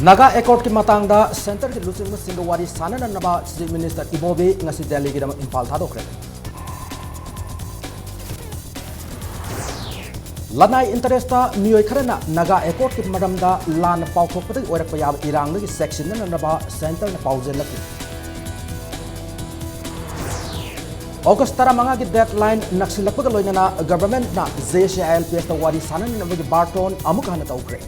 Naga Accord ki matangda Center ki lusing mo singawari sana na naba Chief Minister Ibobi ngasi Delhi ki damat Impal thadokre. Lanai interesta miyoi kharana Naga Accord ki maramda lan pauthok patai oirak payab irang ki section na naba Center na pauzel laki. August tara manga ki deadline naksilak pa loina na government na JCILPS ta wari sana na naba ki Barton amuk hana taukre.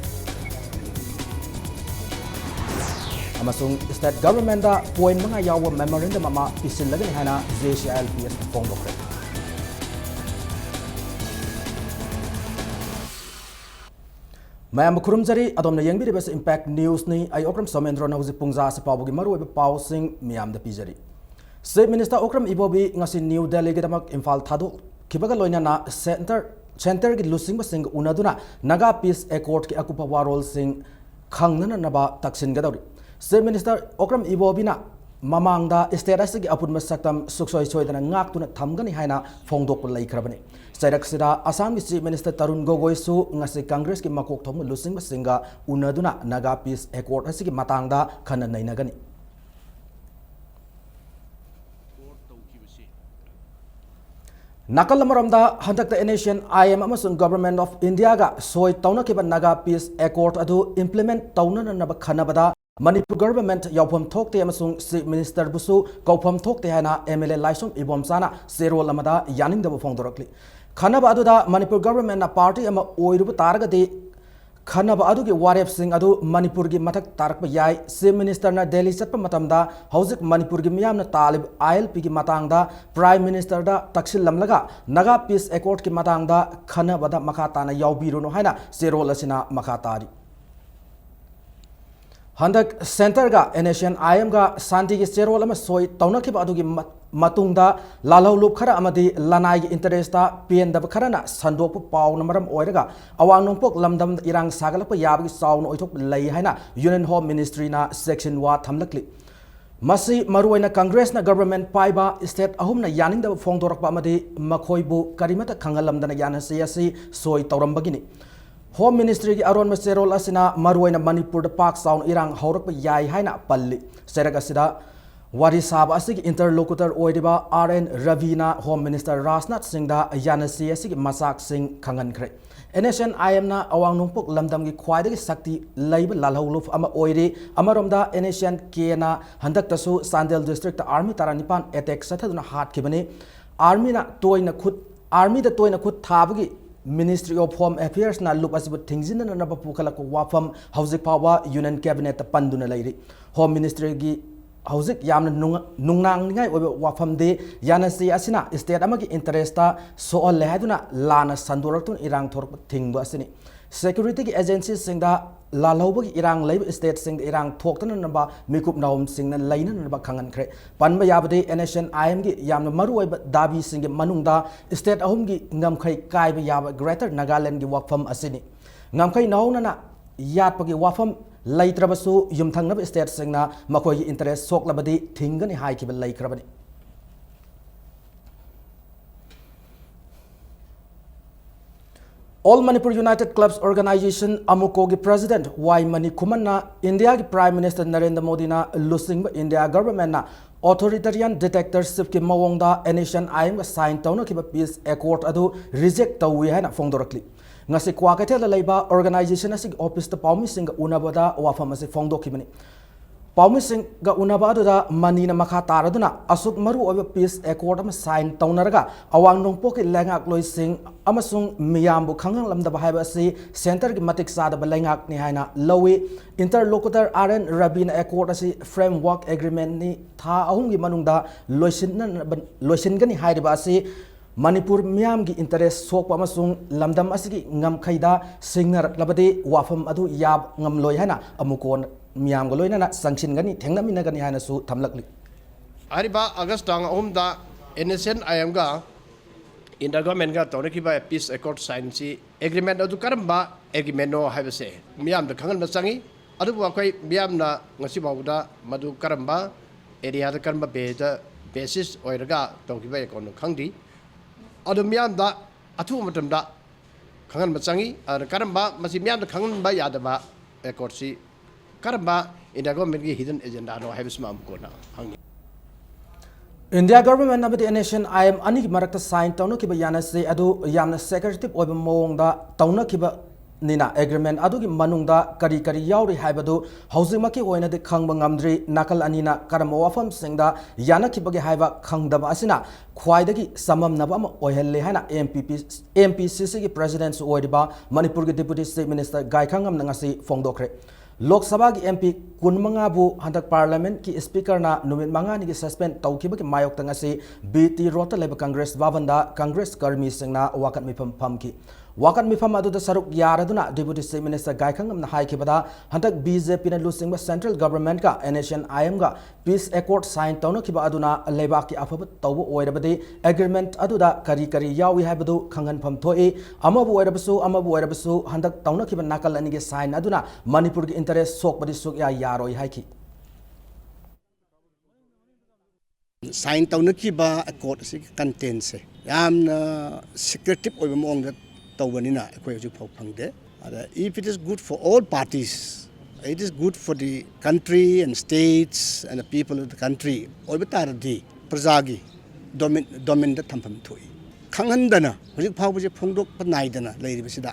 Amasung state government da point mga yawa memorandum ama isinlagay hana JCILPS na pongdokre. Mayam kurumjari adom na yengbiri bes impact news ni ay okram somendro na huzi pungza sa pabugi maru ebe pausing miyam da pijari. Chief Minister Okram Ibobi ngasi New Delhi ki damak Impal thadu kibaga loina na center ki lusing basing unaduna Naga Peace Accord ki akupa warol sing khangna naba taksin gadauri. Chief Minister Okram Ibobi na mamangda state asigi apun masaktam suksoi soidana ngak tuna thamgani haina phongdok lai khrabani sairak sida Assam ki Chief Minister Tarun Gogoi su ngasi Congress ki makok thom lusing basinga unaduna Naga Peace Accord asigi matangda khana nainagani Nakal maramda handak the nation IM amasung Government of India ga soi tauna kiba Naga Peace Accord adu implement tauna na naba khanabada Manipur government yaupam thokte amasung Chief Minister busu kaupam thokte hana MLA Laisom Ibom sana zero lamada yaning da phongdorakli khanaba aduda Manipur government na party ama oirubu taragadi khanaba adu ki warep sing adu Manipur gi mathak tarak yai Chief Minister na Delhi chatpa matamda hauzik Manipur gi miyam na talib ILP gi matangda Prime Minister da taksil lamlaga Naga Peace Accord ki matangda khanaba da makata na yaubiruno haina zero lasina makatari Handak center ga nation IM ga santi ki serol ama soi tauna ki adu gi matungda lalau lup khara amadi lanai gi interest ta pen da khara na sandok paw namaram oiraga awang nongpok lamdam irang sagalak pa yab gi sawn oithok lei haina Union Home Ministry na section wa thamlakli Masi maruaina Congress na government paiba state ahum na yaning da phongdorak pa amadi makhoibu karimata khangalamdana yana siasi soi tawrambagini Home Ministry ki aron maserol asina maruaina Manipur da Park Sound irang haurak pa yai haina palli serak asida wari sab asigi interlocutor oidiba RN Ravina Home Minister Rajnath Singh da yanasi asigi masak sing khangan khre NSN IM na awang nungpok lamdam gi khwaidagi sakti laiba lalhauluf ama oiri amaromda NSN K na handak tasu Sandel district army taranipan attack sathaduna hat kibani army da toina khut thabagi Ministry of Home Affairs na lup asibut thingzin na naba pukala ko wafam hauzik pawa Union Cabinet panduna lairi Home Ministry gi hauzik yamna nungnang ngai obe wafam de yanasi asina state amagi interesta sool lehaduna lana sandoraktun irang thorp thingba asini security ki agencies singda lalhobagi irang leib state sing irang thoktana naba mikup naum singna laina naba khangan khre panba yabade NSN IM gi yamna maru oiba dabi sing gi manungda state ahum gi ngamkhai kaiba yaba Greater Nagaland gi wafam asini ngamkhai nauna na yatpagi wafam laitrabasu yumthangnab state singna makoi interest soklabadi thingani haikibal laikrabani All Manipur United Clubs Organization Amuko gi President Y Mani Kuman na India gi Prime Minister Narendra Modi na lusing India government na authoritarian dictatorship ki mawongda nation IM sign tawna ki peace accord adu reject tawi haina phongdorakli ngasi kwakathela leiba organization asig office ta pawmi sing unabada wafam ase phongdokibani pawmi sing ga unabada da manina makha taraduna asuk maru oba peace accord am sign tawnaraga awang nongpok ki lengak loi sing amasung miyambu khangang lamda bahaiba ase center ki matik sada balengak ni haina lowi interlocutor RN Rabin accord ase framework agreement ni tha ahum gi manungda loisin gani haiba ase Manipur miyam gi interest sok amasung lamdam asigi ngam khaida singnar labade wafam adu yab ngam loi hana amukon miyam galoina na sanction gani thengnamina gani hana su thamlakli ariba August tang omda NSN IM ga inter government ga tawraki ba peace accord sign si agreement adu karamba agreement no habase miyam da khangan basangi adu wakoi miyam na ngasi bawda madu karamba area da karamba basis oiraga tawki ba ekon khangdi adu miyam da athu matam da khangan basangi ar karamba masi miyam da khangan ba yadaba accord si karamba India government ki hidden agenda no habis ma am ko na hang India government abadi nation I am ani marakta sign tawna kiba yana se adu yamna secretive oiba mawngda tawna kiba nina agreement adu ki manungda kari kari yauri haibadu housing maki oina de khangba ngamdri nakal anina karam wafam singda yana kibagi haiba khangdaba asina khwaidagi samam naba ama oihelle hana MPCC ki president su oidiba Manipur ki deputy state minister gai khangam nangasi fongdokre Lok Sabha ki MP kunmanga bu handak parliament ki speaker na numit manga ni ki suspend tawkiba ki mayok tangasi BT rota leba Congress bavanda Congress karmi singna wakat mipam pamki wakat mifam adu da saruk yaraduna deputy state minister gai khangam na hai kibada handak BJP na lusing ba central government ka nation IM ga peace accord sign tawna kiba aduna leba ki afaba tawbu oirabadi agreement adu da kari kari yawi haibadu khangan pham thoi amabu oirabasu handak tawna kiba nakal ani ge sign aduna Manipur ki interest sok badi sok ya yaroi haiki sign tawna kiba accord si content se yamna secretive oiba mong da tawbanina akoi ju phau phangde if it is good for all parties it is good for the country and states and the people of the country oiba taradi prajagi domin da thampham thoi khanghandana hojik phau je phongdok panaidana leiribasida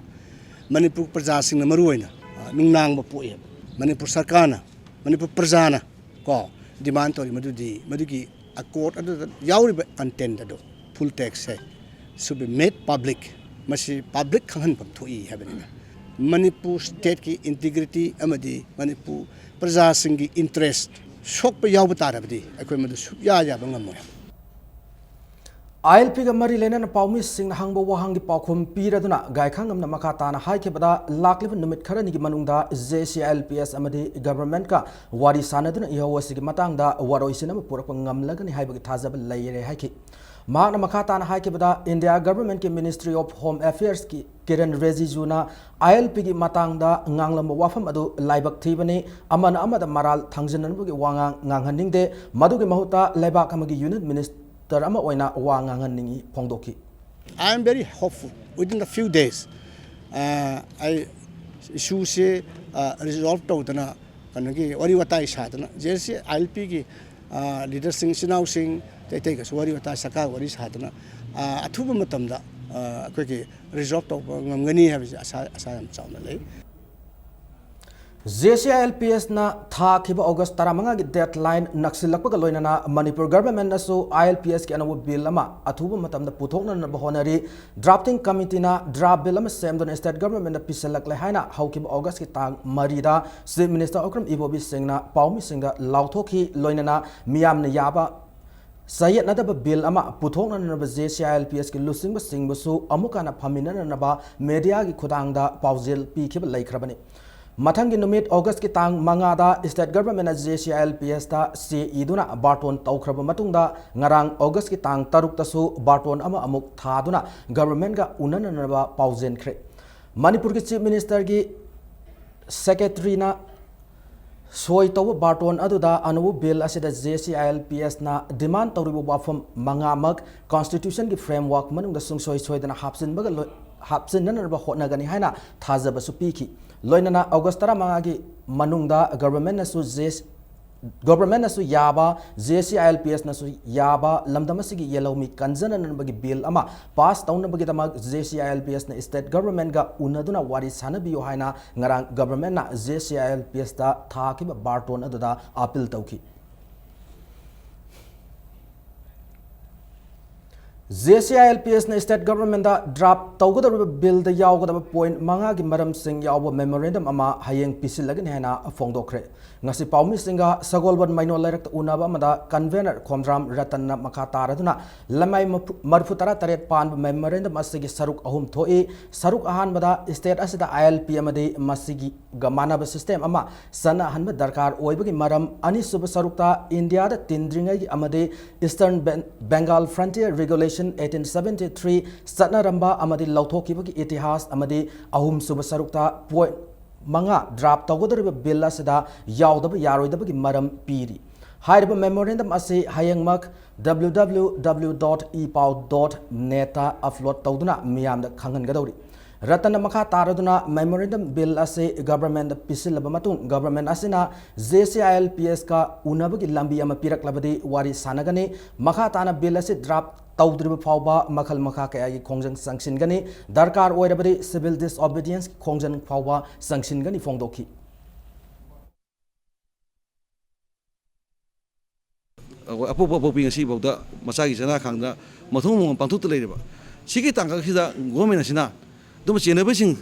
Manipur praja singna maruoina nungnang ba poe Manipur sarkana Manipur prajana ko demand tori madugi accord adu yauri content adu full text hai should be made public masi public khangan pam thoi habena Manipur state ki integrity amadi Manipur praja singi interest sok pa yaw batarabdi akoi madu ya bangamoy ILP ga mari lena paumi sing hangbo wahangi paukhum piraduna gai khangam na makata na hai kebada lakliv numit kharani gi manungda JCLPS amadi government ka wari sanaduna ihawasi gi matangda waroisina purak ngamlagani haibagi thajab laire haiki mahakna makata na hai kebada India government ki Ministry of Home Affairs ki Kiran Rijiju na ILP gi matangda nganglam wafam adu laibak thibani amana amada maral thangjinan gi wangang nganghaningde madugi mahuta laibak amagi unit minister Tarama oina wangangan ningi pongdoki. I am very hopeful. Within a few days, I issue se resolved out na kanagi wari watai sadana. Jesse ILP ki leader sing sinau sing tay ka wari watai saka wari sadana. Athuba matamda kweki resolved out ngamgani have asayam chauna lay. JCLPS na tha khiba August taramanga gi deadline naksilakpa ga loinana Manipur government na so ILPS ki anawu bill ama athuba matamda puthokna na bahonari drafting committee na draft bill ama semdon state government na pisalak le haina haukiba August ki tang marida state minister Okram Ibobi Singh na Paumi Singh da lauthoki loinana miyam na yaba sayet nadaba bill ama puthokna na ba JCLPS ki lusing ba sing ba su amuka na phamina na ba media gi khudangda paujel pi khiba laikhrabani Mathangi numit August ki tang mangada state government JCLPS ta si iduna barton taukraba matungda ngarang August ki tang taruk tasu barton ama amuk thaduna government ga unananaba pauzen khre Manipur ki chief minister gi secretary na soi taw barton aduda anu bill asida JCLPS na demand tawribu wafam mangamak constitution ki framework manungda sungsoi soidana hapsin nanaba hotnagani haina thajaba su piki loinana August taramanga manungda government na su yaba JCLPS na su yaba lamdamasigi yelawmi kanjana nanbagi bill ama pass tauna bagi dama JCLPS na state government ga unaduna wari sanabiyo haina ngarang government na JCLPS da thakiba barton aduda appeal tawki JCLPS na state government da draft tawgadaba bill da yawgadaba point manga gi maram sing yawba memorandum ama hayeng pisilagin hena fongdokre ngasi paumi singa sagolban maino lairak unaba amada convener khomdram ratan na makha taraduna lamai marfutara taret pan memorandum asigi saruk ahum thoi saruk ahan bada state asida ILP amade masigi gamana ba system ama sana hanba darkar oibagi maram ani sub sarukta India da tindringai gi amade Eastern Bengal Frontier Regulation 1873 satna ramba amadi lauthoki bagi itihas amadi ahum sub sarukta point manga draft tawgodariba bill asida yawdaba yaroidabagi maram piri hairiba memorandum ase hayangmak www.epow.net upload tawduna miyamda khangan gadawri Ratan Maka Taraduna Memorandum Bill Ase Government Pisilabamatung Government Asina JCILPS ka Unabagi Lambi Amapirak Labadi Wari Sanagani Maka Tana Bill Ase draft Taudribu Pauba Makal Maka Kaya Kongjang Sanction Gani Darkar Oirabadi Civil Disobedience Kongjang Pauba Sanction Gani Fongdoki. Apo ngasi bauda masagi sana khangda mathung pangthuk te leireba sigi tangka khida government asina dum chenaba sing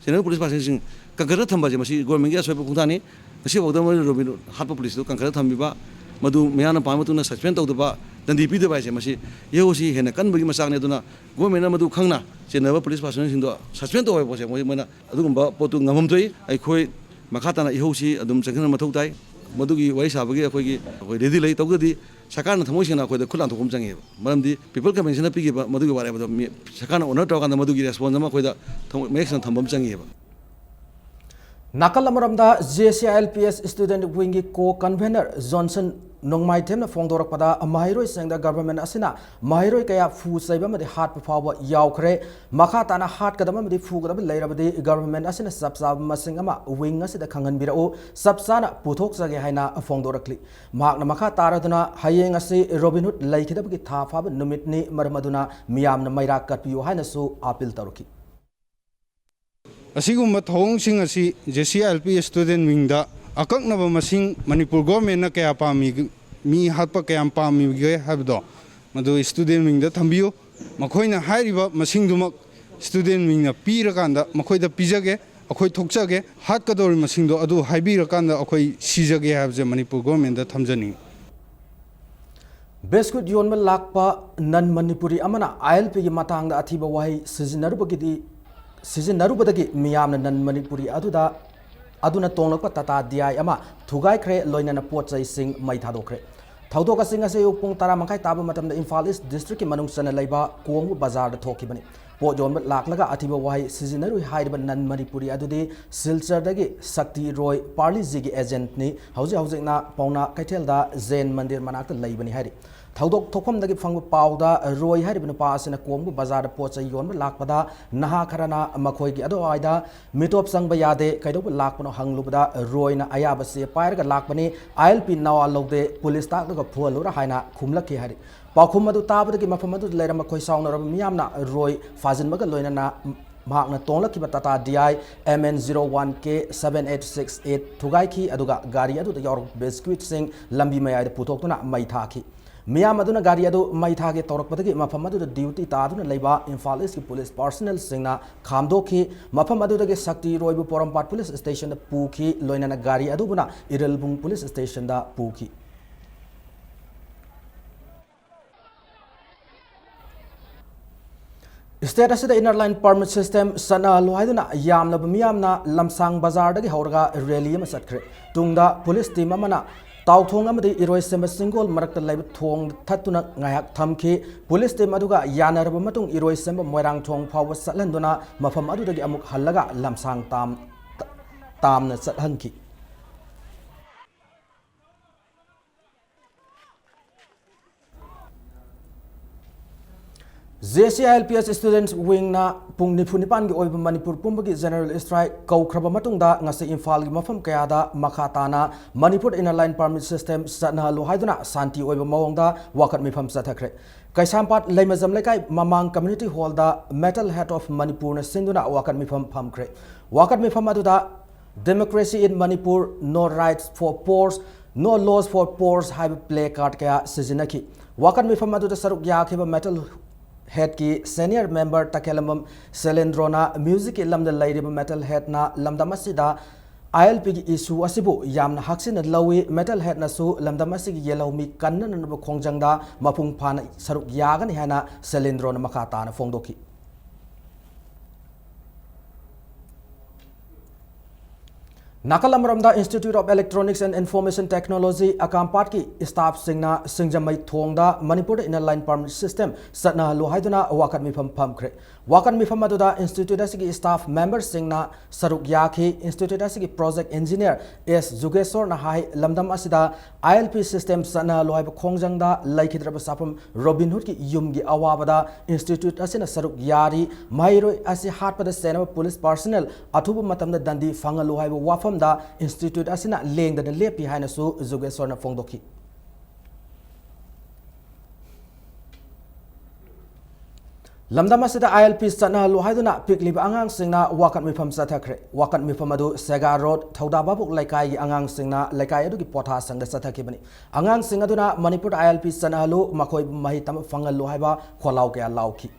chenaba police person sing kankara thamba je masi government ya soiba khungthani ngasi bauda mo robin hatpa police do kankara thambiba madu meyana pamatuna suspend tawdaba dandi pidaba je masi yehosi hena kanbagi masang ne duna government na madu khangna chenaba police person sing do suspend tawai bose mo mana adugumba potu ngamam toi ai khoi makhatana yehosi adum changna mathau tai Madugi Waisa Bagi, ready late Togadi, Sakana Tamoshina, with the Kulan to Kumjang. Madam, people can mention a piggy, but Madugi, whatever Sakana or not talk on the Madugi response with the Mason Tambamjang. Nakalamaramda JCILPS student wingi co-convener Johnson Nongmai Tem Fongdor Pada, Mahiro sang the government Asina, Mahiro Kaya Fu Sabam the heart power Yaukre, Makatana heart Kadam the Fugab later the government Asina Subsab Masingama, Wingas the Kangan Biro, Subsana Putok Sagahina Fongdorakli, Magna Makataraduna, Hayengasi, Robin Hood, Lake the Gitafab, Numitni, Marmaduna, Miam Maira Katpio Hanasu, Apil Taruki. Asigumba thong asi JCILP student wingda akaknaba masing Manipur government na kaya pami mi hatpa kaya pami ge habdo madu student wingda thambiyo makhoina hairiba masing dumak student wingna pirakanda makhoida pijage akhoi thokchage hat kadori masing do adu haibirakanda akhoi sijage habje Manipur government da thamjani Beskut yon lakpa nan Manipuri amana ILP gi matang da athiba wahi sizinarubagidi Season Narubadagi Miam and Manipuri Aduna Tonaka Tata Dia Yama, Tugai Cre, Loinana Portsai sing Maitadokre. Taudoka sing as a Pung Taramakai Tabamatam the Infalis district in Manung Sana Laiba, Kuomu Bazar the Tokibani. Port John Laklaga Atiba Wai, Seasonary Hyderban Nan Manipuri Adude, Silser Dagi, Sakti Roy, Parley Ziggy Agent Ni, Housing na Pauna Katelda, Zen Mandir Manaka Laibani Hari. Taudok Tokom the Fangu Pauda, Roy had been passed in a Kuomu Bazar Ports a Yon Lakpada, Naha Karana, Makoigi Adoida, Mitop Sang Bayade, Kaido Lakpano Hangluda, Roy na Ayabasi, Pirga Lakpani, I'll be now allowed the police tag of poor Lura Haina, Kumlaki Hari. Pakumadu Tab the Gimafamadu Lera Makoi Sound or Miamna, Roy, Fazin Magaloina. Magna Tonla Kibatata DI MN01K 7868 Tugaiki Aduga Garia to the York Biscuit Sing Lambi Maya the Putokuna Maitaki. Miamaduna Gariado Maitake Torpataki Mapamadu the duty Taduna Leba Infalis police personnel Singna Kamdoki Mapamadu Sakti Roibu Porampat police station the Puki Loinana Gariadubuna Irelbung police station the Puki. Status of the inner line permit system Sana Luhaiduna Yamna Miamna Lamsang Bazar the Horga Relium Sakre Tungda police team Amana Tauthong amadi iroi semba single marakta laiba thong thatuna ngayak thamki police team aduga yanarba matung iroi semba moirang thong phawa satlanduna mafam adudagi amuk hallaga lamsang tamna sathanki JCILPS students wing na pung nipunipan gi oiba Manipur pumbagi general strike kaukraba matungda ngasi Imphal gi mafam kayada makhatana Manipur inner line permit system satna lu haiduna santi oiba mawongda wakat mifam sathakre kaisampat leimazam lekai mamang community hall da metal head of Manipur na sinduna wakat mifam phamkre wakat mifam aduda democracy in Manipur, no rights for poors, no laws for poors have play card kaya sizinaki wakat mifam aduda saruk yakhiba metal head ki senior member takelamam Selendrona music lamda lairiba metal head na lamda masida ILP gi issue asibu yamna haksin lawi metal head na su lamda masig yellow mi kanna na khongjangda mapung phana saruk yagan hana Selendrona makata na fongdoki Nakalamramda Institute of Electronics and Information Technology Akampat ki staff singna singjamai thongda Manipur inner line permit system satna lohaiduna wakat mifam phamkre wakat mifam aduda institute asigi staff member singna saruk yakhi institute asigi project engineer S Jugesor na hai lamdam asida ILP system satna lohaib khongjangda laikhidraba sapam Robin Hood ki yumgi awabada institute asina saruk yari mairoi asi hatpada sena police personnel athubu matamda dandi fanga lohaib wafam da institute asina leng da lepi haina su Jugesor na fongdoki lamdam asida ILP satna lohaiduna pikli angang singna wakat mifam sathakre wakat mifam adu Sega Road Thauda babuk laikai angang singna laikai adu ki potha sangda sathakibani angang sing aduna Manipur ILP satna lu makoi mahi tam fangal lohaiba kholau ke lauki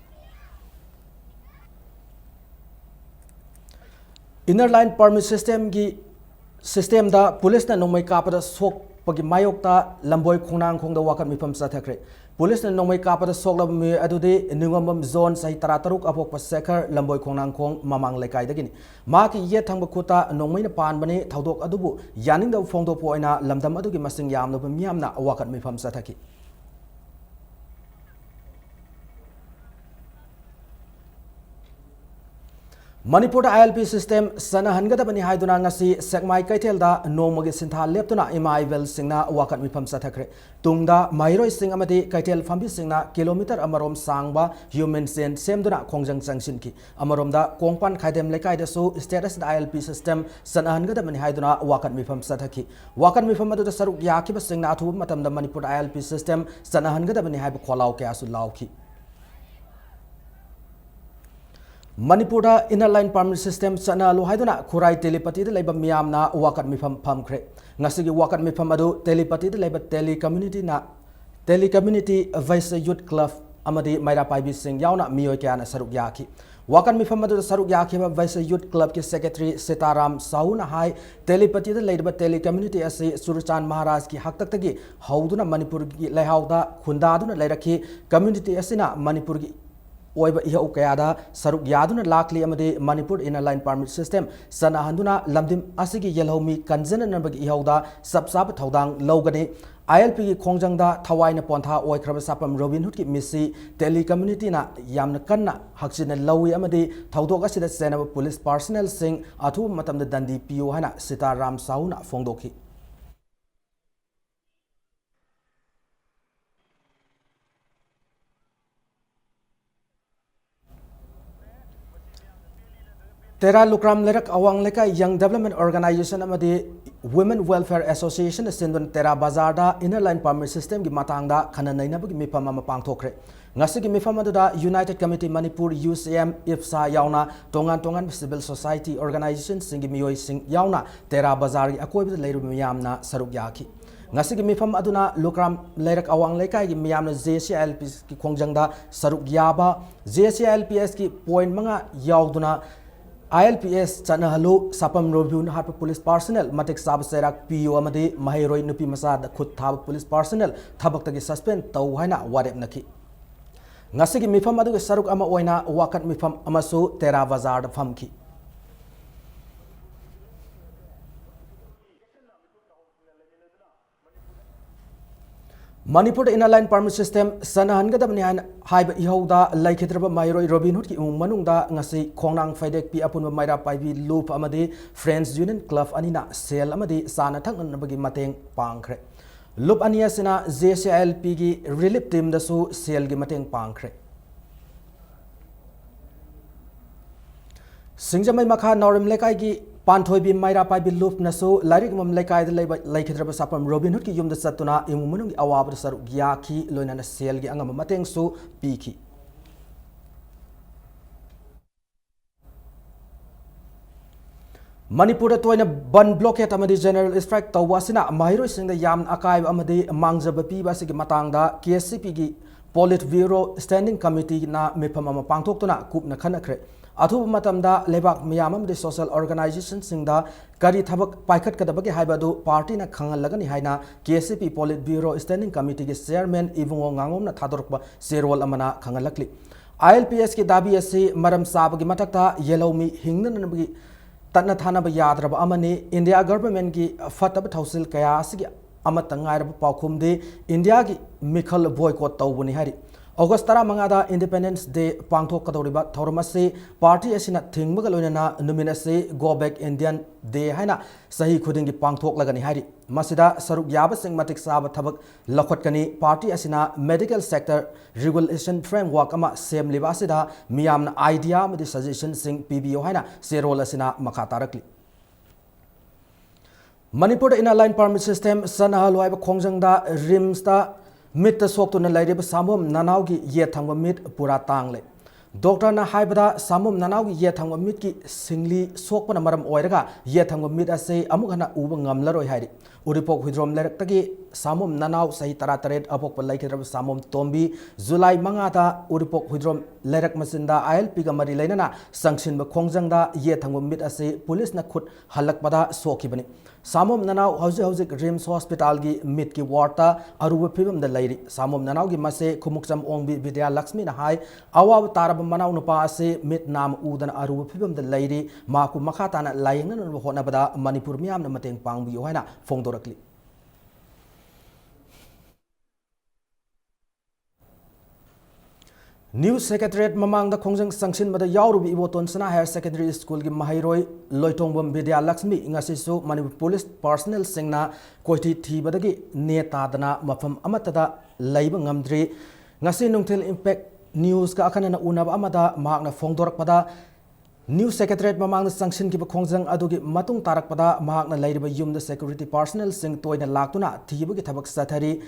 inner line permit system da police na nomai kapada sok pagi mayok ta lamboi khongnang khongda wakat mifam sathakre police na nomai kapada sok la mi adude ningomam zone sahi tarataruk apok pasekar lamboi khongnang khong mamang lekai dagini ma ki ye thangba khuta nomai na pan bani thaudok adubu yaning da phongdo po ina lamdam adugi masing yam no miyam na wakat mifam sathaki Manipur ILP system sana hangada bani haiduna ngasi sekmai kaithel da nomagi sintha leptuna imai vel singna wakat mifam sathakre tungda mairoi sing amadi kaithel fambi singna kilometer amarom sangba human sen semduna khongjang changsin ki amarom da kongpan khaidem lekai da su status da ILP system sana hangada bani haiduna wakat mifam sathaki wakat mifam adu da saruk yakhi ba singna athu matam da Manipur ILP system sana hangada bani haiba kholau ke asu lauki Manipur da inner line permit system sana lohaiduna khurai telepathy da leiba miyamna wakat mifam phamkre ngasigi wakat mifam adu telepathy da leiba telecommunity vice youth club amadi maira paibi sing yauna miyoi kyana saruk yakhi wakat mifam adu saruk yakhi ba vice youth club ki secretary Sitaram Sauna hai telepathy da leiba telecommunity asi Suruchan Maharaj ki haktak tagi hauduna Manipur ki leihauda khundaduna leirakhi community asina Manipur ki oiba iha ukayada saruk yaduna lakli amade Manipur inner line permit system sana handuna lamdim asigi yelhomi kanjana nambagi ihauda sabsab thaudang logani ILP ki khongjangda thawaina pontha oikraba sapam Robin Hood ki misi telecommunity na yamna kanna haksina lawi amade thaudok asida sena police personnel sing athu matamda dandi piu hana Sitaram Sauna fongdoki Tera Lukram Lerak Awang Leka Young Development Organization amadi Women Welfare Association sindun Tera Bazarda inner line permit system gi matangda khana nainabagi mifam ama pangthokre ngasi gi mifam aduda United Committee Manipur UCM IFSA yauna tongan civil society organization singi miyoi sing yauna Tera Bazar gi akoibi leiru miyamna saruk yakhi ngasi gi mifam aduna Lukram Lerak Awang Leka gi miyamna JCLP ki khongjangda saruk yaba JCLPS ki point manga yauduna ILPS chana halu sapam review na harpa police personnel matik sab serak PO amadi mahiroi nupi masad khut thab police personnel thabak tagi suspend tau haina warep naki ngasigi mifam adu saruk ama oina wakat mifam amasu Tera Bazar da famki Manipur inner line permit system sana hangadabni han haiba ihauda laikhidraba mairoi Robin Hood ki manungda ngasi khongnang faidek pi apunba maira paibi loop amadi Friends Union Club anina sel amadi sana thaknabagi mateng pangkhre loop ania sina JCLP gi relief team da su sel gi mateng pangkhre singjamai makha norim lekai gi Panthoi bi maira pai bi loop na so larik mom lekai de laikhidraba sapam Robin Hood ki yumda satuna imumunung awab saru gyakhi loina na sel gi angama mateng su piki Manipur toina ban blockade amadi general strike tawasina mahiro singda yam akai amadi mangjaba pi ba sigi matangda KSCP gi Polit Bureau Standing Committee na mepamama pangthoktuna kupna khanakre athu matamda lebak miyam amdi social organization singda kari thabak paikhat kadabagi haibadu party na khangal lagani haina KSCP Polit Bureau Standing Committee ge chairman Ibungo Ngangom na thadorkba serol amana khangalakli ILPS ki dabi asi maram sabagi matakta yelomi hingna nabagi ꯇꯠꯅ ꯊꯥꯅꯕ ꯌꯥꯗ꯭ꯔꯕ ꯑꯃꯅꯤ India ꯒꯚꯔꯟꯃꯦꯟꯠꯀꯤ ꯐꯠꯇꯕ ꯊꯧꯁꯤꯜ ꯀꯌꯥ ꯑꯁꯤꯒꯤ ꯑꯃꯠꯇ ꯉꯥꯏꯔꯕ ꯄꯥꯎꯈꯨꯝꯗꯤ ꯏꯟꯗꯤꯌꯥꯒꯤ ꯃꯤꯈꯜ ꯕꯣꯏꯀꯣꯠ ꯇꯧꯕꯅꯤ ꯍꯥꯏꯔꯤ ꯑꯣꯒꯁต์ 15ꯗ ꯏꯟꯗꯤꯄꯦꯟꯗꯦꯟꯁ ꯗꯦ ꯄꯥꯡꯊꯣꯛꯀꯗꯧꯔꯤꯕ ꯊꯧꯔꯝ ꯑꯁꯤ ꯄꯥꯔꯇꯤ ꯑꯁꯤꯅ ꯊꯤꯡꯕꯒ ꯂꯣꯏꯅꯅ ꯅꯨꯃꯤꯠ ꯑꯁꯤ ꯒꯣ ꯕꯦꯛ ꯏꯟꯗꯤꯌꯟ ꯗꯦ ꯍꯥꯏꯅ ꯆꯍꯤ ꯈꯨꯗꯤꯡꯒꯤ ꯄꯥꯡꯊꯣꯛꯂꯒꯅꯤ ꯍꯥꯏꯔꯤ ꯃꯁꯤꯗ ꯁꯔꯨꯛ ꯌꯥꯕꯁꯤꯡ ꯃꯇꯤꯛ ꯆꯥꯕ ꯊꯕꯛ ꯂꯧꯈꯠꯀꯅꯤ ꯄꯥꯔꯇꯤ ꯑꯁꯤꯅ ꯃꯦꯗꯤꯀꯦꯜ ꯁꯦꯛꯇꯔ ꯔꯤꯒꯨꯂꯦꯁꯟ ꯐ꯭ꯔꯦꯝꯋꯥꯔꯛ ꯑꯃ ꯁꯦꯝꯂꯤꯕ ꯑꯁꯤꯗ ꯃꯤꯌꯥꯝꯅ ꯑꯥꯏꯗꯤꯌꯥ ꯑꯃꯗꯤ ꯁꯖꯦꯁꯟꯁꯤꯡ ꯄꯤꯕꯤꯌꯨ ꯍꯥꯏꯅ ꯆꯦꯔꯣꯜ ꯑꯁꯤꯅ ꯃꯈꯥ ꯇꯥꯔꯛꯂꯤ Manipur in a line permit system Sanahal Waiba Kongjangda Rimsta Mit the Sokto Nalarib Samum Nanaugi Yetanga Mit Pura Tangle. Doctor Na Haibada Samum Nanaugi Yetanga Mitki Singli Sokpana Maram Oiraga Yetanga Mit Ase Amugana Ubangam Laroi Hari. Uripok Hidrom Lerektagi Samum Nanau Sahi Tarataret Apok Laikidram Samum Tombi Zulai Mangata Uripok Hidrom Lerek Masinda Ail Pigamari Lenana Sanction Kongjangda Yetanga Mit Ase Police Nakut Halakpada Sokibani. Samum Nanau Hauzik Rims Hospital gi mit ki warta aruba phibam da lairi Samum Nanau gi mase khumuksam ongbi Vidya Lakshmi na hai awab tarab manau nupa ase mit nam udan aruba phibam da lairi maku makata na laying na hona bada Manipur miyam na mateng pangbi yo haina phongdorakli New Secretariat Mamang the Kongjang Sanction Mada Yaurubi Iboton Sana Higher Secondary School Gi Mahiroi Loitongbam Vidya Lakshmi Ingasisu Manipur Police Personnel Singna Koiti Thibadagi Netadana Mafam Amatada Laiba Ngamdri Ngasi Nungtil Impact News Ka Akana Unaba Amada Magna Fongdorakpada New Secretariat Mamang the Sanction Ki Kongjang Adugi Matung Tarakpada Magna Laiba Yum the Security Personnel Sing Toina Laktuna Thibagi Tabak Satari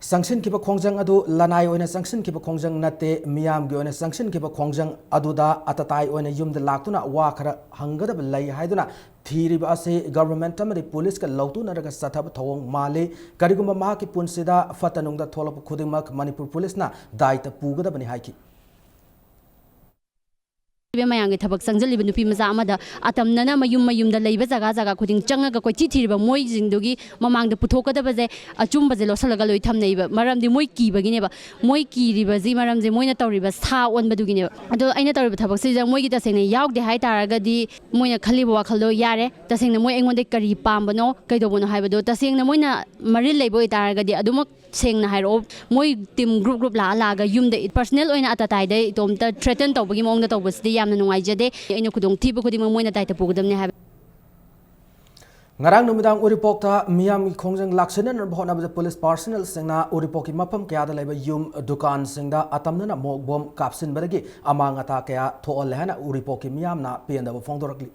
Sanction Kiba Kongjang Adu Lanai Oina Sanction Kiba Kongjang Nate Miam Gyoina Sanction Kiba Kongjang Aduda Atatai Oina Yum the Laktuna Wakara Hangada Lay Haiduna Thiriba Ase Government Tamari Police Ka Lautu Naraga Satab Tawong Male Kariguma Mahaki Punsida Fatanung da Tolop Kudimak Manipur Police na Daita Pugada Bani Haiki ꯃꯌꯥꯝꯒꯤ ꯊꯕꯛ ꯆꯪꯖꯜꯂꯤꯕ ꯅꯨꯄꯤ ꯃꯆꯥ ꯑꯃꯗ ꯑꯇꯝꯅꯅ ꯃꯌꯨꯝꯗ ꯂꯩꯕ ꯖꯒꯥ ꯈꯨꯗꯤꯡ ꯆꯪꯉꯒ ꯀꯣꯏꯊꯤ ꯊꯤꯔꯤꯕ ꯃꯣꯏꯁꯤꯡꯗꯨꯒꯤ ꯃꯃꯥꯡꯗ ꯄꯨꯊꯣꯛꯀꯗꯕꯁꯦ ꯑꯆꯨꯝꯕꯁꯦ ꯂꯧꯁꯜꯂꯒ ꯂꯣꯏ ꯊꯝꯅꯩꯕ ꯃꯔꯝꯗꯤ ꯃꯣꯏ ꯀꯤꯕꯒꯤꯅꯦꯕ ꯃꯣꯏ ꯀꯤꯔꯤꯕꯁꯤ ꯃꯔꯝꯁꯦ ꯃꯣꯏꯅ ꯇꯧꯔꯤꯕ ꯁꯥ ꯑꯣꯟꯕꯗꯨꯒꯤꯅꯦꯕ ꯑꯗꯣ ꯑꯩꯅ ꯇꯧꯔꯤꯕ ꯊꯕꯛꯁꯤꯗ ꯃꯣꯏꯒꯤ ꯇꯁꯦꯡꯅ ꯌꯥꯎꯗꯦ ꯍꯥꯏꯇꯥꯔꯒꯗꯤ ꯃꯣꯏꯅ ꯈꯜꯂꯤꯕ ꯋꯥꯈꯜꯗꯣ ꯌꯥꯔꯦ ꯇꯁꯦꯡꯅ ꯃꯣꯏ ꯑꯩꯉꯣꯟꯗ ꯀꯔꯤ ꯄꯥꯝꯕꯅꯣ ꯀꯩꯗꯧꯕꯅꯣ ꯍꯥꯏꯕꯗꯣ ꯇꯁꯦꯡꯅ ꯃꯣꯏꯅ ꯃꯔꯤꯜ ꯂꯩꯕ ꯑꯣꯏꯇꯥꯔꯒꯗꯤ ꯑꯗꯨꯃꯛ ꯁꯦꯡꯅ ꯍꯥꯏꯔꯛꯑꯣ ꯃꯣꯏ ꯇꯤꯝ ꯒ꯭ꯔꯨꯞ ꯂꯥꯛꯑꯒ ꯌꯨꯝꯗ ꯄꯔꯁꯅꯦꯜ ꯑꯣꯏꯅ ꯑꯇꯇꯥꯏꯗ ꯏꯇꯣꯝꯇ ꯊ꯭ꯔꯦꯇꯟ ꯇꯧꯕꯒꯤ ꯃꯑꯣꯡꯗ ꯇꯧꯕꯁꯤꯗꯤ ꯌꯥꯝꯅ ꯅꯨꯡꯉꯥꯏꯖꯗꯦ ꯑꯩꯅ ꯈꯨꯗꯣꯡꯊꯤꯕ ꯈꯨꯗꯤꯡꯃꯛ ꯃꯣꯏꯅ ꯗꯥꯏꯇ ꯄꯨꯒꯗꯕꯅꯤ ꯍꯥꯏꯕ Ngarang numidang Uripokta Miyam Kongjang Lakshanan Bhonabza Police Personnel Singna Uripoki Mapam Kayada Leba Yum Dukan Singda Atamnana Mogbom Kapsin Badagi Amangata Kaya Toolehana Uripoki Miyam na Pienda Fongdorakli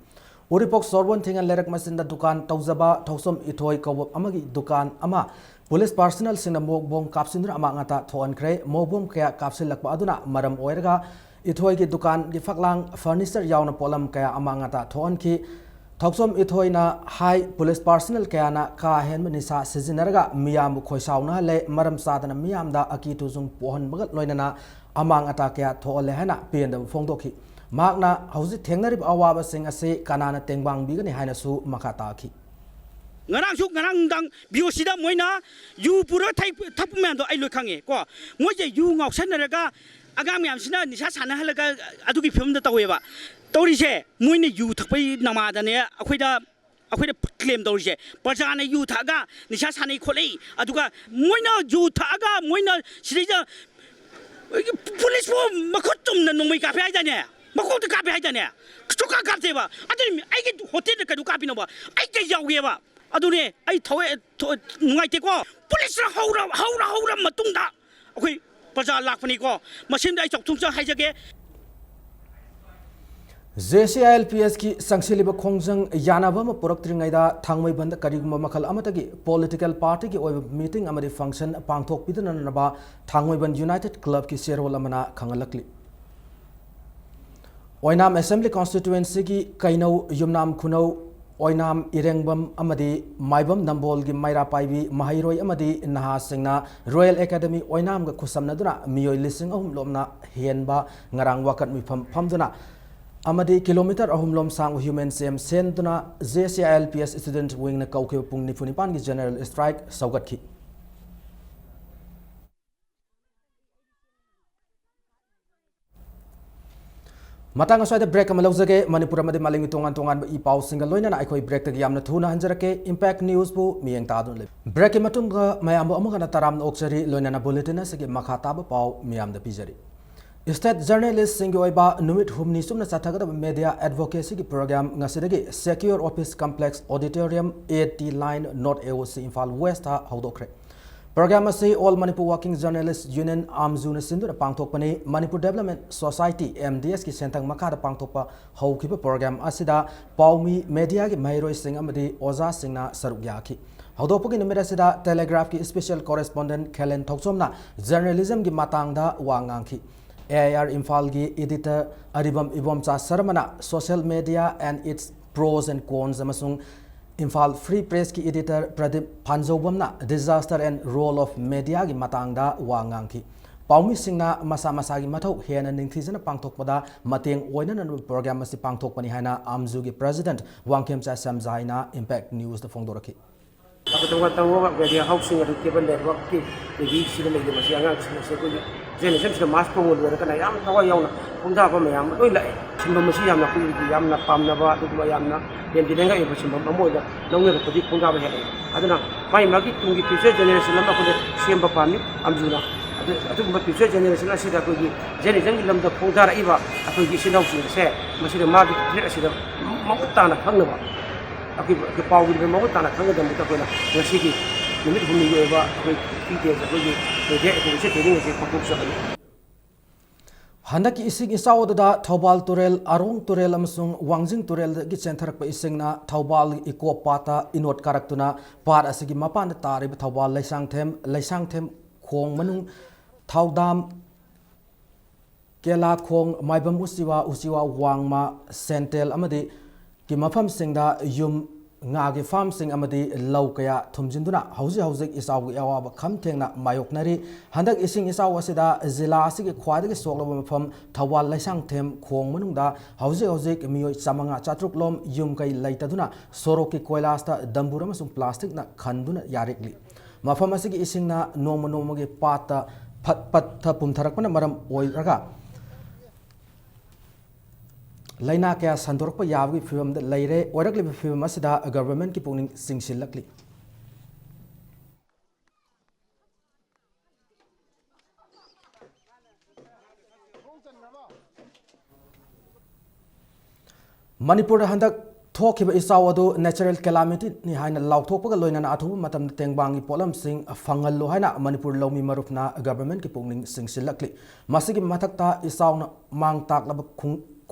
Uripok Sorbon Tingan Lerak Masinda Dukan Tauzaba Tausum Itoi Kawab Amagi Dukan Ama Police Personnel Singna Mogbom Kapsindra Amangata Toan Kre Mogbom Kaya Kapsil Lakpa Aduna Maram Oerga Itoi ki Dukan ki Faklang Furniture Yauna Polam Kaya Amangata Toan ki Thoksom Ithoina High Police Personnel Kayana Ka Hen Nisa Sizinaraga Miyam Khoisauna Le Maram Sadana Miyam da Akitu Zung Pohon Bagat Loinana Amang Atakya Tolehana Pienda Fongdoki Magna Hausi Tengarib Awaba Sing Ase Kanana Tengbang Bigani Hanasu Makataki ngarang suk ngarang dang biosida moina yu pura thap men do ai loi khange ko moi je yu ngau sanaraga agam yam sina nisa sana halaga adugi film da taweba tawri se moina yu thakpai namada ne akhoida claim tawri se parjana yu thaga nisa sanai kholei aduga moina yu thaga moina sirija police fo makhutum na nomai ka phai da ne makho ta ka phai da ne choka ka teba adri ai ge hotel ka du ka pino ba ai ge yaw ba adune ai thawe ngai te ko police haura matungda akoi praja lakpani ko machine dai chokthung cha haijage JCILPS ki Sangshiliba Kongjang Yanabama Puraktringaida Thangmai Banda Kariguma Makal Amatagi Political Party ki oiba meeting amadi function Pangthok Pidananaba Thangmai Band United Club ki Serol Amana Khangalakli Oinam Assembly Constituency ki Kainau Yumnam Kunau Oinam Irengbam Amadi Maibam Nambol gi Maira Paibi Mahiroi Amadi Naha Singna Royal Academy Oinam ga Kusamnaduna Miyoi Lising Lomna Hienba Ngarang Wakat Mipam Pamduna Amadi kilometer ahumlom sang human sem senduna JCILPS student wing na kauke pung nifunipan ki general strike saugat ki matang aswai break am lawjage manipur amade malingi tongan tongan I paw single loina na akhoi break tagi yamna thuna hanjarake impact news bu miyeng ta dun le break matung ga mayam bu amagana taram oksari loina na bulletin asige makha ta bu paw miyam da pijari state journalist singi oiba numit humni sumna chathagada media advocacy ki program ngasidagi secure office complex auditorium 80 line north aoc imphal west ha hodokre program ase all manipur working journalist union amzuna sindu pangthokpani manipur development society mds ki sentang makha pangthokpa haukiba program asida paumi media ki mairoi sing amadi oza singna saruk yaki haudopoki numit asida telegraph ki special correspondent Kellen Thoksomna journalism ki matangda wangangki AIR Imphal ki editor Aribam Ibomcha Sarmana social media and its pros and cons amasung Imphal Free Press ki editor Pradip Panjobamna disaster and role of media ki matangda wangangki paumi singna masa masa gi mathau hena ningthijana pangthokpada mateng oina na program asi pangthokpani haina amzu gi president Wangkemcha Samjaina impact news the phongdoraki Tengah media housing atau cable network ki jadi sini lagi masih angan masih tu jadi saya mas pengul ada kan ayam tahu yang pun dah apa ayam tu lah semua masih yang nak kulit yang nak pam nak buat tu ayam nak yang di negara itu semua mamu dah nongnya tu pun dah berhenti ada nak main lagi tunggu future generation lama aku siapa pami amjuna ada future generation lah sih aku jadi dalam dah pun dah iba aku sini housing saya masih dah magi tidak sih dah mau tanah hang nak aku kepau gitu mau tanah hang dah muka kena ngasih ki numit humni go ba aku video aku dia aku sih training sih pakai sekali handaki ising isawda thobal turel arong turel amsung wangjing turel gi centharak pa isingna thobal iko pata inot karaktuna par asigi mapan tari thobal laisang them khong manung thaudam kela khong maibam usiwa wangma sentel amadi ki mafam singda yum nga gi farm sing amadi law kaya thumjinduna hauji isaw gi awa kham thengna mayoknari handak ising isaw asida zila asigi khwadi soklaba mafam thawal laisang them khong manungda hauji miyoi chamanga chatruk lom yum kai laitaduna soroki koilasta dambura masung plastic na khanduna yarikli mafam asigi isingna noma gi pata phat thapum tharakpana maram oiraga laina kaya sandorpa yabgi film da laire orakli film asida government ki pungning singsilakli Manipur handak thokiba isaw adu natural calamity ni haina lauthokpaga loina athuba matam tengbangi polam sing fangal lo haina Manipur lomi marupna government ki pungning singsilakli masigi mathakta isaw na mang taklaba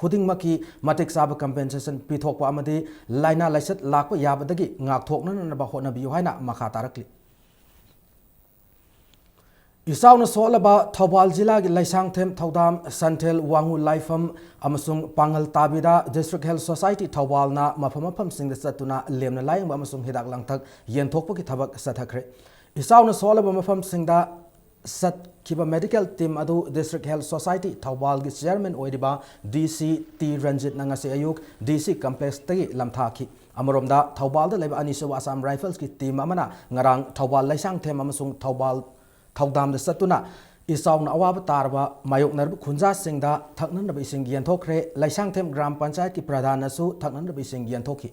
khuding maki matik sab compensation pithokpa amadi laina laisat lakpa yabadagi ngak thokna na ba hona biu haina makha tarakli Isawna solaba Thobal jila gi laisang them thodam santel wangu laifam amasung pangal tabida district health society Thobal na mafam singda satuna lemna layang amasung hidak langthak yenthokpa ki thabak sathakre Isawna solaba mafam singda sat kiba medical team adu district health society Thobal gi chairman oiriba DC T Ranjit nangase ayuk DC complex tagi lamthaki amoromda Thobal da leba anisawa Assam Rifles ki team amana ngarang Thobal laisang them amasung Thaudam da satuna isawn awaba tarba mayoknar khunja singda thaknan da ising gian thokre laisang them gram panchayat ki pradhan asu thaknan da ising gian thokhi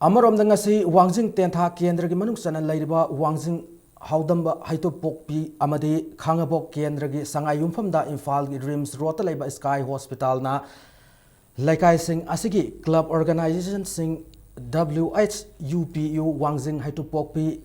amarom da ngasi wangjing tentha kendra gi manung sana lairiba wangjing haudamba haito pokpi amadi khangabok kendra gi sangai yumpham da Imphal gi Rims rota laiba Sky Hospital na laikai sing asigi club organization sing WHUPU Wangjing Haitupokpi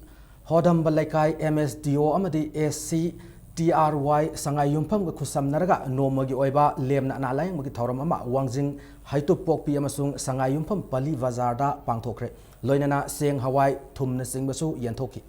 Hodamba Laikai MSDO Amadi SC TRY Sangai Yumpham ga khusam naraga nomagi oiba lemna na layang magi thoram ama Wangjing Haitupokpi amasung Sangai Yumpham Pali Bazarda pangthokre loinana seng hawai thumna singbasu yenthoki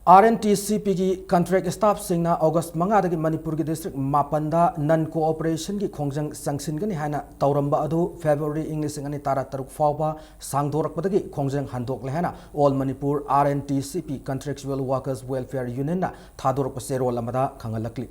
RNTCP की contract staff सिंगना August मंगा दगी मणिपुर की district मापंदा non cooperation की खोंजंग संगसिन गनी हाना तौरंबा अदु February English सिंगनी तारा तरुक फावबा सांगदोरक पदगी खोंजंग हंदोक Lehna All Manipur RNTCP Contractual Workers Welfare Union ना थादोरक सेरोल अमदा खंगलकली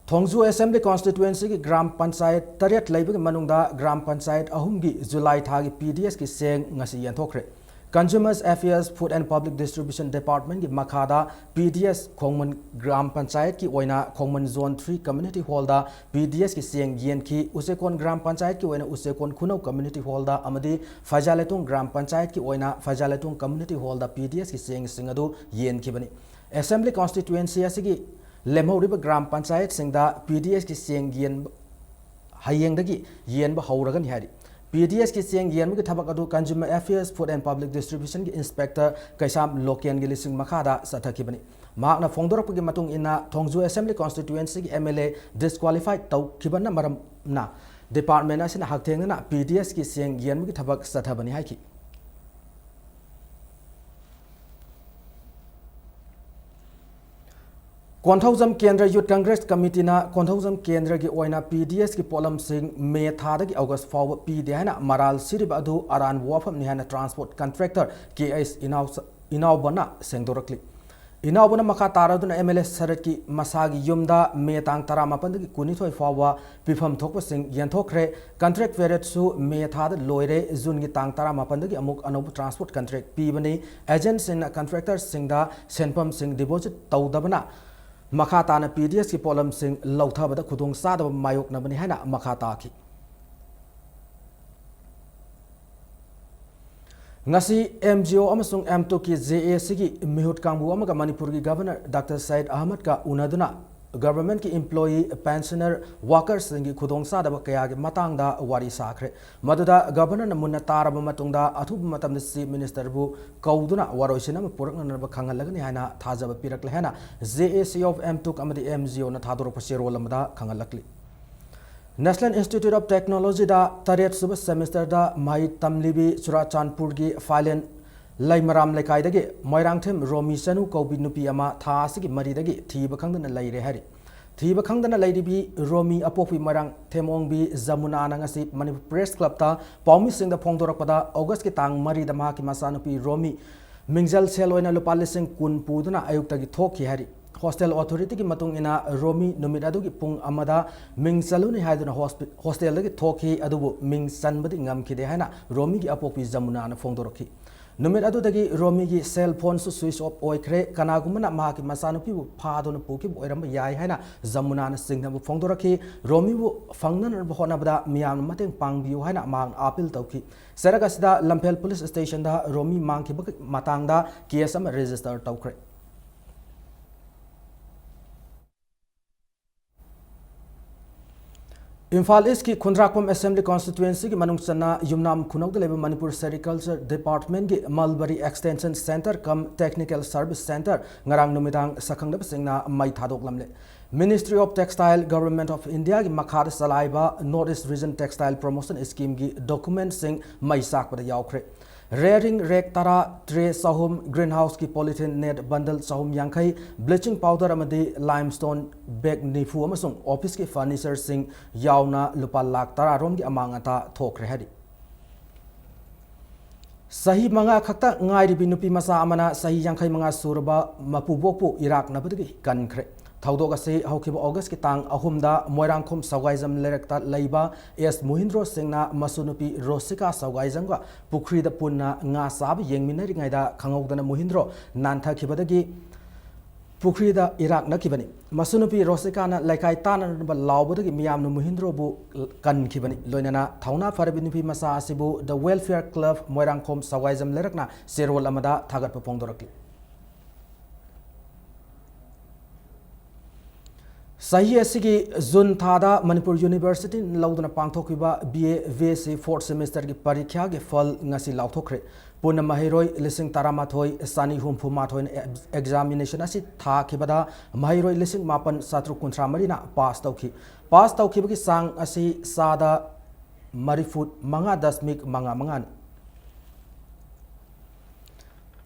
Thongju Assembly Constituency ki Gram Panchayat Tariat Laibagi Manungda Gram Panchayat Ahumgi July Thagi PDS ki Seng Ngasi Yanthokre. Consumers Affairs Food and Public Distribution Department ki Makhada PDS Khongman Gram Panchayat ki Oina Khongman Zone 3 Community Hall da PDS ki Seng Yen ki Usekon Gram Panchayat ki Oina Usekon Khunau Community Hall da Amadi Fajaletung Gram Panchayat ki Oina Fajaletung Community Hall da PDS ki Seng Singadu Yen ki bani. Assembly Constituency asigi Lemhoriba Gram Panchayat Singda PDS ki Seng Yen Hayengdagi Yen ba Hauragan Hari. PDS ki Seng Yen ki Thabak adu Consumer Affairs Food and Public Distribution ki Inspector Kaisam Lokian gi Lising Makhada Sathaki bani. Mahakna Fongdorok ki matung ina Thongju Assembly Constituency ki MLA disqualified tau kibana maram na Department asina hakteng na PDS ki Seng Yen ki Thabak Sathabani haiki. Konthozam Kendra Youth Congress Committee na Konthozam Kendra ki oina PDS ki polam sing me thada ki August forward PD hana maral sirib adu aran wafam ni hana transport contractor KS inaw bana sengdorakli inaw bana makha taraduna MLS sarat ki masagi yumda me tang tara mapan ki kunithoi fawa pifam thokpa sing yanthokre contract veret su me thada loire zun ki tang tara mapan ki amuk anobu transport contract pi bani agent sing contractor sing da senpam sing deposit tawdabana Makata na PDS ki polam sing lauthabada khudung sadaba mayok na bani hana makata ki. Ngasi MGO amasung M2 ki JAC ki mihut kangbu amaga Manipur ki Governor Dr. Said Ahmad ka unaduna government ki employee pensioner workers singi khudong sadaba kaya ki matang da wari sakre maduda governor na munna taraba matungda athup matam si minister bu kauduna waroisina ma purak na ba khangalagani hana thajaba pirakle hana JAC of M2 amadi MGO na thadoro pasero lamada khangalakli National Institute of Technology da tariat suba semester da mai tamlibi Churachandpur gi filen Laimaram Lekaidagi, Moirangtim, Romi Sanu, Kobi Nupiama, Tasiki, Maridagi, Tibakang and Lady Harry. Tibakang and Lady B, Romi Apopi Marang, Temong B, Zamuna Nangasi, Manipur Press Club ta, Pomi Sing the Pongdorapada, August Kitang, Mari the Maki Masanopi, Romi, Mingzal Seloina Lupalising, Kun Puduna, Ayuktagi Toki Harry. Hostel Authority ki matung ina Romi numidadu ki pung amada Ming Saluni Haiduna Hostel ki Toki adubu Ming Sanbadi Ngam Kide Hana, Romi ki Apopi Zamuna and Fongdoroki. Numit adu dagi Romi ki cell phone su switch off oikre kanagumana mahaki masanupi bu phadona puki oiramba yai haina zamuna na singna bu phongdoraki Romi bu phangnan bu honabda miyam mateng pangbiu haina mang appeal tauki seragasida Lampel police station da Romi mangki bak matangda case am register taukre Imphal East ki Khundrakpam Assembly Constituency ki Manungsana Yumnam Khunok de Leba Manipur Sericulture Department ki Mulberry Extension Center kam Technical Service Center ngarang numitang sakhangdab singna mai thadok lamle Ministry of Textile Government of India ki makhar salaiba North East Region Textile Promotion Scheme ki document sing mai sakpada yaukre Rearing rek tara tray sahum greenhouse ki polythene net bundle sahum yankai bleaching powder amadi limestone bag nifu amasung office ki furniture sing yauna lupa lak tara rom ki amangata thokre hadi Sahi manga khakta ngai ri binupi masa amana sahi yankai manga surba mapubokpu Iraq nabudgi kankre Thaudog ase haukiba August ki tang ahumda Moirangkhom Saugaizam lerekta leiba S Muhindro Singna masunupi Rosika Saugaizanga Pukri da punna nga sab yengminari ngaida khangogdana Muhindro nantha khibadagi Pukri da Iraq nakibani masunupi Rosika na laikai tana ba laubadagi miyamnu Muhindro bu kan khibani loinana thauna farabinupi masa asibu the Welfare Club Moirangkhom Saugaizam lerekna serol amada thagat papongdorakli Sahi asigi Zun Thada Manipur University laudana pangthokiba BA VSc 4th semester ki parikya ge fal ngasi lauthokre puna mahiroi lising taramathoi sani humpumathoi examination asi tha khibada mahiroi lising mapan satru kunthra marina pass tauki ki sang asi sada marifut manga dasmik manga mangan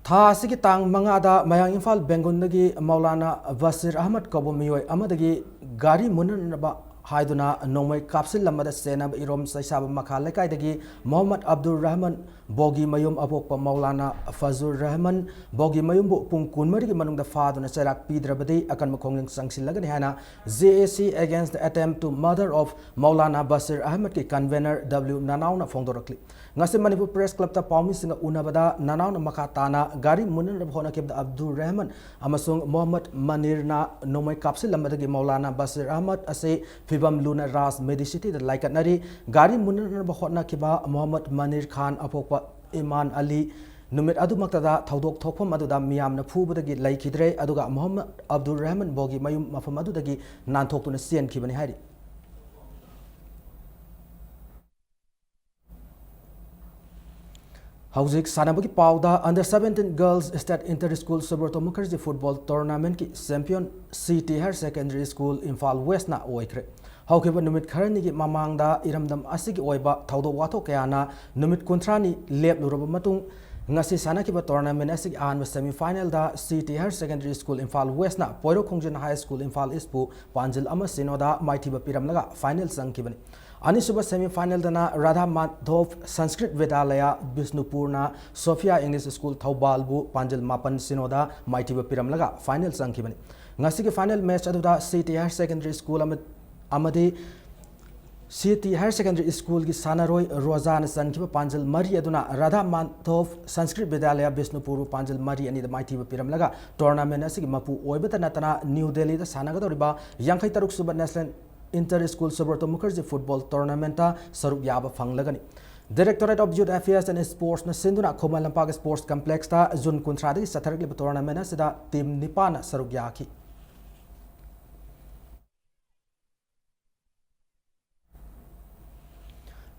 Tha asigi tang mangada mayang Imphal Bengun dagi Maulana Vasir Ahmad Kabo miyoi amadagi gari munanaba haiduna nongmai kapsil lamada senab irom saisab makha lekaidagi Muhammad Abdul Rahman bogi mayum apokpa Maulana Fazur Rahman bogi mayum bu pung kunmari gi manungda faduna charak pidrabadi akan makhongling sangsilagani hana JAC against the attempt to murder of Maulana Basir Ahmed ki convener W Nanauna Fongdorakli ngasi Manipur Press Club ta pawmi singa unabada Nanauna makatana gari munan rabhona kebda Abdul Rahman amasung Muhammad Manir na nongmai kapsil lamada gi Maulana Basir Ahmed ase Fibam Luna Ras Medicity the like nari gari munan rabhona kiba Muhammad Manir Khan apokpa Iman Ali numit adu maktada thaudok thokpham aduda miyamna phubadagi laikidre aduga Muhammad Abdul Rahman bogi mayum mafam adudagi nanthokuna sian khibani hari Hauzik sanabagi pauda under 17 girls state inter school Subrata Mukherjee football tournament ki champion CT Higher Secondary School Imphal West na oikre haukiba numit kharani gi mamangda iramdam asigi oiba thaudo wato kayana numit kuntrani lep luraba matung ngasi sanakiba tournament asigi an semi final da CT Higher Secondary School Imphal West na Poiro Khongjin High School Imphal East pu Panjil ama sinoda maithiba piramlaga final sangkibani Anisuba semi-final dana Radha Madhov Sanskrit Vidyalaya Bisnupurna Sophia English School Thaubalbu Panjil Mapan Sinoda Maitiba Piramlaga final sangkibani ngasigi final match aduda CT Higher Secondary School amadi CT Higher Secondary School gi Sanaroi Rozan sankiba Panjil Mari aduna Radha Madhov Sanskrit Vidyalaya Bisnupuru Panjil Mari ani da Maitiba Piramlaga tournament asigi mapu oibata natana New Delhi da sanagadoriba Yankai Taruk Suba National Inter School Subrata Mukherjee football tournament saruk yaba fanglagani Directorate of Youth Affairs and Sports na sinduna Khomal Lampag Sports Complex ta June kuntradi sathargi tournament sida team nipana saruk yaki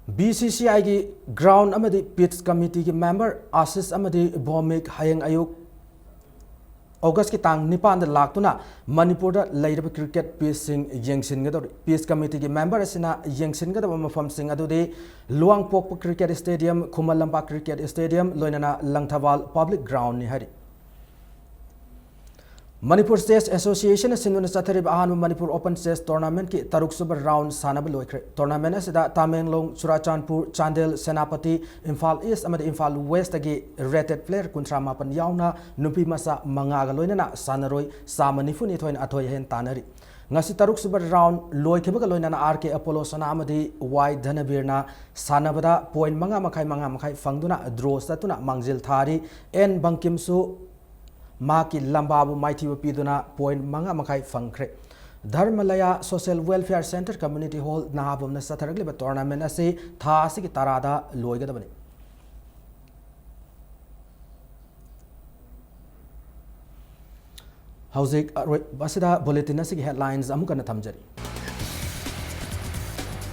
BCCI gi ground amadi pitch committee gi member Asis amadi Bomik Hayang Ayuk August ki tang nipan da laktuna Manipur da lairaba cricket pitch sing yengsin ga dori pitch committee gi member asina yengsin ga da mafam sing adu de Luangpok cricket stadium Khumalamba cricket stadium loinana Langthawal public ground ni hari Manipur Chess Association sinuna satharib ahan Manipur Open Chess Tournament ki taruk suba round sanaba loikre tournament asida Tamenglong Churachandpur Chandel Senapati Imphal East amadi Imphal West agi rated player kuntra mapan yauna nupi masa mangaga loinana sanaroi samanifuni thoin athoi hen tanari ngasi taruk suba round loikhibaga loinana RK Apollo sana amadi Y Dhanabirna sanabada point manga makhai fangduna draw satuna mangjil thari N Bangkimsu Maki Lambabu Mighty Piduna point manga makai fangkre Dharmalaya Social Welfare Center Community Hall Nahabum na satharagli ba tournament ase tha asigi tarada loigadabani Hauzik basida bulletin asigi headlines amukana thamjari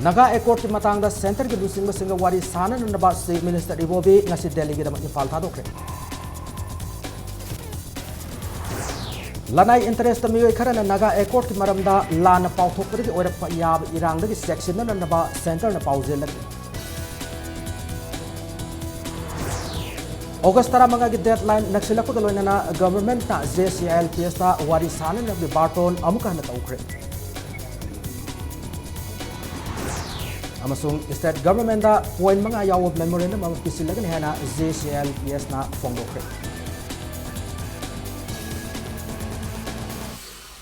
Naga Accord ki matangda center ki lusing singa wari sana naba State Minister Ibobi ngasi Delhi gi damat Imphal thadokre Lanai interest mioi kharana Naga Accord ki maramda lana pauthokpari ki oirakpa yab irangda ki section na naba center na pauzel lagi August tara manga ki deadline naksilakpa loinana government na JCLPS ta wari sana na bi barton amuka na taukre amasung state government da point manga yaw memorandum am pisilagani hana JCLPS na fongdokre